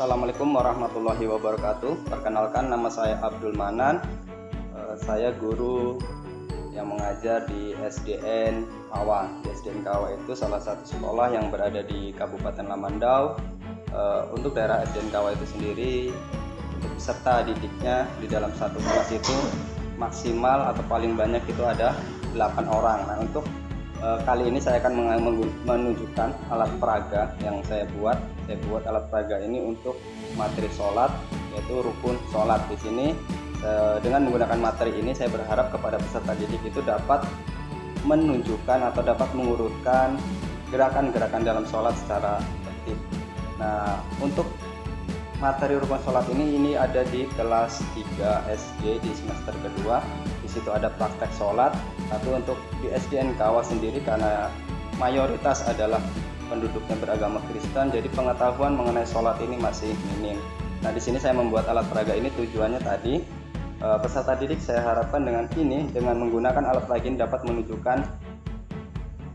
Assalamualaikum warahmatullahi wabarakatuh. Perkenalkan, nama saya Abdul Manan. Saya guru yang mengajar di SDN Kawa. Di SDN Kawa itu salah satu sekolah yang berada di Kabupaten Lamandau. Untuk daerah SDN Kawa itu sendiri, untuk peserta didiknya di dalam satu kelas itu maksimal atau paling banyak itu ada 8 orang. Nah, untuk kali ini saya akan menunjukkan alat peraga yang saya buat. Saya buat alat peraga ini untuk materi sholat, yaitu rukun sholat. Di sini dengan menggunakan materi ini saya berharap kepada peserta didik itu dapat menunjukkan atau dapat mengurutkan gerakan-gerakan dalam sholat secara tertib. Nah, untuk materi rukun sholat ini ada di kelas 3 SD di semester kedua. Di situ ada praktek sholat. Tapi untuk di SDN Kawa sendiri, karena mayoritas adalah penduduknya beragama Kristen, jadi pengetahuan mengenai sholat ini masih minim. Nah, di sini saya membuat alat peraga ini tujuannya tadi peserta didik saya harapkan dengan menggunakan alat peraga ini dapat menunjukkan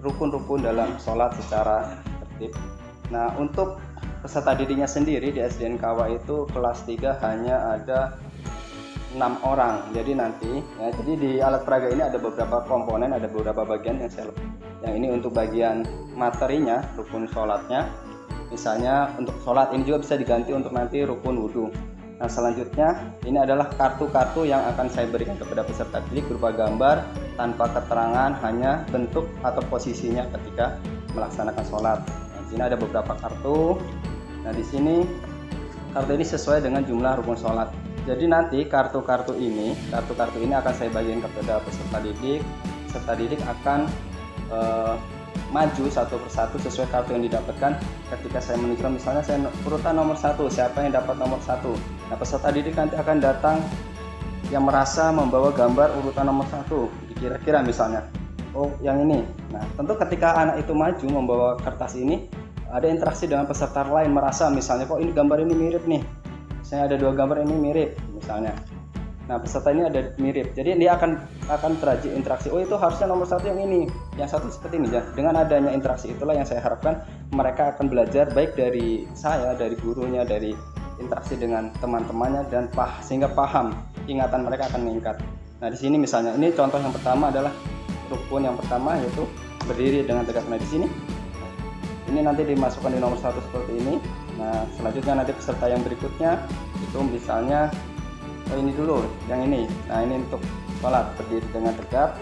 rukun-rukun dalam sholat secara tertib. Nah, untuk peserta didiknya sendiri di SDN Kawa itu kelas 3 hanya ada 6 orang. Jadi jadi di alat peraga ini ada beberapa komponen, ada beberapa bagian yang ini untuk bagian materinya, rukun sholatnya. Misalnya untuk sholat ini juga bisa diganti untuk nanti rukun wudhu. Nah, selanjutnya ini adalah kartu-kartu yang akan saya berikan kepada peserta didik berupa gambar tanpa keterangan, hanya bentuk atau posisinya ketika melaksanakan sholat. Nah, di sini ada beberapa kartu. Nah, di sini kartu ini sesuai dengan jumlah rukun sholat. Jadi nanti kartu-kartu ini akan saya bagikan kepada peserta didik. Peserta didik akan maju satu persatu sesuai kartu yang didapatkan. Ketika saya menunjukkan, misalnya saya urutan nomor 1, siapa yang dapat nomor 1. Nah, peserta didik nanti akan datang yang merasa membawa gambar urutan nomor 1. Kira-kira misalnya, oh yang ini. Nah, tentu ketika anak itu maju membawa kertas ini, ada interaksi dengan peserta lain, merasa misalnya, kok ini gambar ini mirip nih. Saya ada 2 gambar ini mirip misalnya. Nah, peserta ini ada mirip. Jadi dia akan terjadi interaksi. Oh, itu harusnya nomor 1 yang ini. Yang satu seperti ini ya. Dengan adanya interaksi itulah yang saya harapkan mereka akan belajar baik dari saya, dari gurunya, dari interaksi dengan teman-temannya, dan sehingga paham, ingatan mereka akan meningkat. Nah, di sini misalnya ini contoh yang pertama adalah rukun yang pertama, yaitu berdiri dengan tegak. Nah, di sini ini nanti dimasukkan di nomor 1 seperti ini. Nah, selanjutnya nanti peserta yang berikutnya itu misalnya ini dulu, yang ini. Nah, ini untuk sholat, berdiri dengan tegap,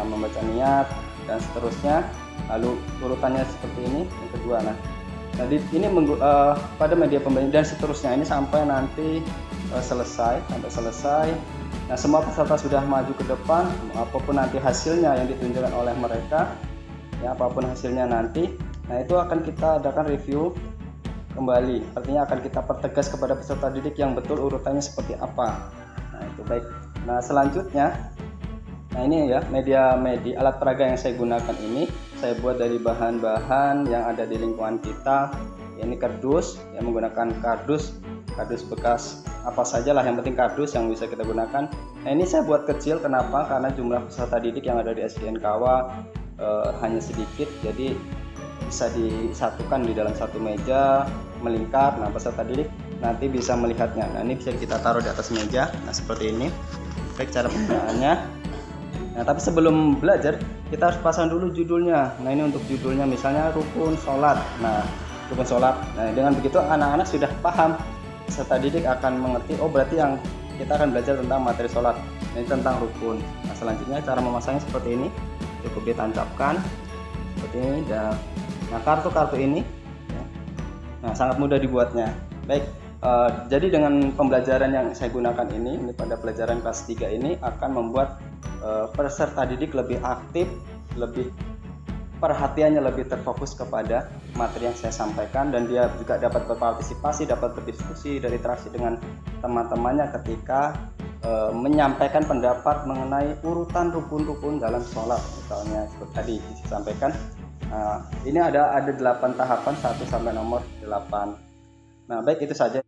membaca niat, dan seterusnya. Lalu urutannya seperti ini, yang kedua. Nah, ini pada media pembelajaran dan seterusnya ini sampai nanti selesai. Nah, semua peserta sudah maju ke depan, apapun nanti hasilnya yang ditunjukkan oleh mereka, ya apapun hasilnya nanti. Nah, itu akan kita adakan review kembali, artinya akan kita pertegas kepada peserta didik yang betul urutannya seperti apa. Nah, itu baik. Nah, selanjutnya, nah ini ya media alat peraga yang saya gunakan ini saya buat dari bahan-bahan yang ada di lingkungan kita. Ya, ini kardus, yang menggunakan kardus bekas apa saja lah, yang penting kardus yang bisa kita gunakan. Nah, ini saya buat kecil, kenapa? Karena jumlah peserta didik yang ada di SDN Kawa hanya sedikit, jadi bisa disatukan di dalam satu meja melingkar. Nah, peserta didik nanti bisa melihatnya. Nah, ini bisa kita taruh di atas meja. Nah, seperti ini. Baik cara penggunaannya. Nah, tapi sebelum belajar kita harus pasang dulu judulnya. Nah, ini untuk judulnya misalnya rukun sholat. Nah, rukun sholat. Nah, dengan begitu anak-anak sudah paham. Peserta didik akan mengerti, oh berarti yang kita akan belajar tentang materi sholat. Ini tentang rukun. Nah, selanjutnya cara memasangnya seperti ini. Cukup ditancapkan seperti ini. Dan nah, kartu-kartu ini ya, nah sangat mudah dibuatnya. Baik, jadi dengan pembelajaran yang saya gunakan ini pada pelajaran kelas 3 ini akan membuat peserta didik lebih aktif, lebih perhatiannya lebih terfokus kepada materi yang saya sampaikan, dan dia juga dapat berpartisipasi, dapat berdiskusi dan interaksi dengan teman-temannya ketika menyampaikan pendapat mengenai urutan rukun-rukun dalam sholat. Misalnya seperti tadi disampaikan. Ini ada 8 tahapan 1 sampai nomor 8. Nah, baik, itu saja.